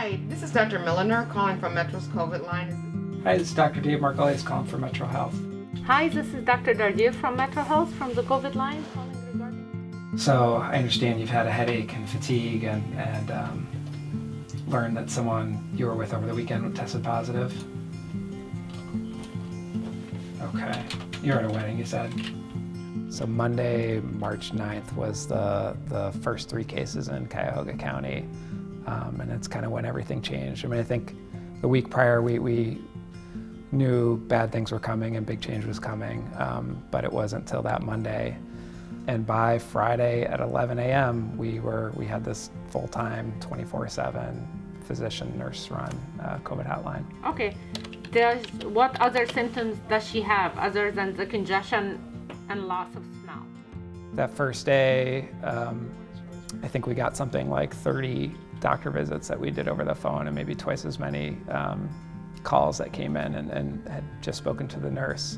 Hi, this is Dr. Milliner calling from Metro's COVID line. Hi, this is Dr. Dave Margolies calling from MetroHealth. Hi, this is Dr. Dardir from MetroHealth from the COVID line calling regarding. So I understand you've had a headache and fatigue and learned that someone you were with over the weekend tested positive. Okay. You're at a wedding, you said? So Monday, March 9th was the first 3 cases in Cuyahoga County, and it's kind of when everything changed. I mean, I think the week prior we knew bad things were coming and big change was coming, but it wasn't until that Monday. And by Friday at 11 a.m., we had this full-time, 24/7 physician nurse run COVID hotline. Okay. What other symptoms does she have other than the congestion and loss of smell? That first day, I think we got something like 30 doctor visits that we did over the phone and maybe twice as many calls that came in and had just spoken to the nurse.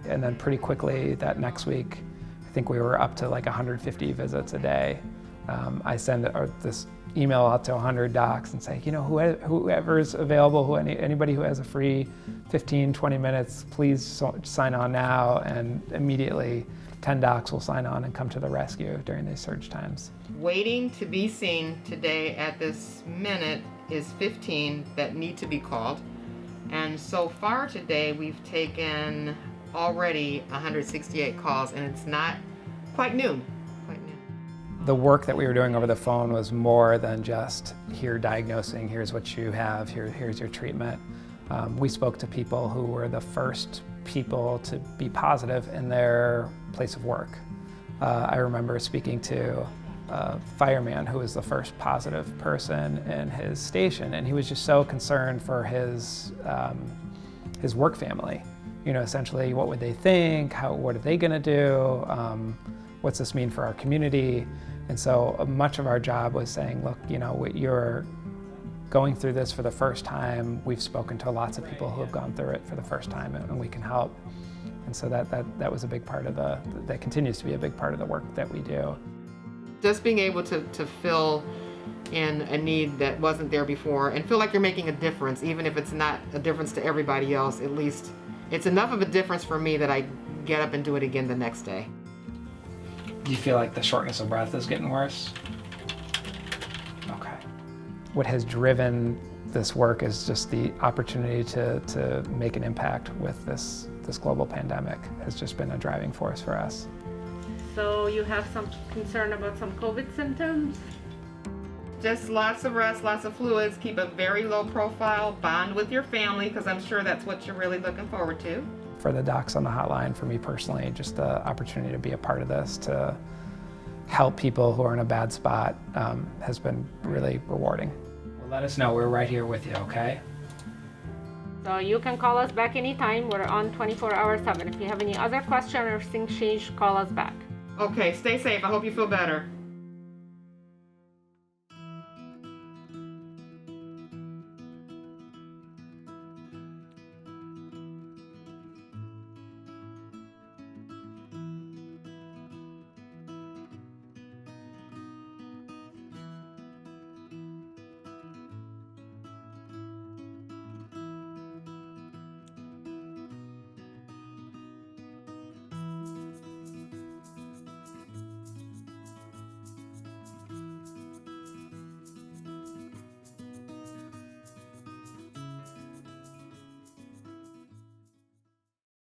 And then pretty quickly that next week, I think we were up to like 150 visits a day. I send this email out to 100 docs and say, you know, whoever's available, anybody who has a free 15, 20 minutes, please sign on now. And immediately 10 docs will sign on and come to the rescue during these surge times. Waiting to be seen today at this minute is 15 that need to be called. And so far today, we've taken already 168 calls, and it's not quite noon. The work that we were doing over the phone was more than just here diagnosing, here's what you have, here's your treatment. We spoke to people who were the first people to be positive in their place of work. I remember speaking to a fireman who was the first positive person in his station, and he was just so concerned for his work family. You know, essentially, what would they think? What are they going to do? What's this mean for our community? And so much of our job was saying, look, you know, you're going through this for the first time. We've spoken to lots of people who have gone through it for the first time, and we can help. And so that was a big part of that continues to be a big part of the work that we do. Just being able to fill in a need that wasn't there before and feel like you're making a difference, even if it's not a difference to everybody else, at least it's enough of a difference for me that I get up and do it again the next day. Do you feel like the shortness of breath is getting worse? Okay. What has driven this work is just the opportunity to make an impact with this global pandemic has just been a driving force for us. So you have some concern about some COVID symptoms? Just lots of rest, lots of fluids, keep a very low profile, bond with your family, because I'm sure that's what you're really looking forward to. For the docs on the hotline, for me personally, just the opportunity to be a part of this, to help people who are in a bad spot has been really rewarding. Well, let us know. We're right here with you, okay? So you can call us back anytime. We're on 24/7. If you have any other question or things change, call us back. Okay, stay safe. I hope you feel better.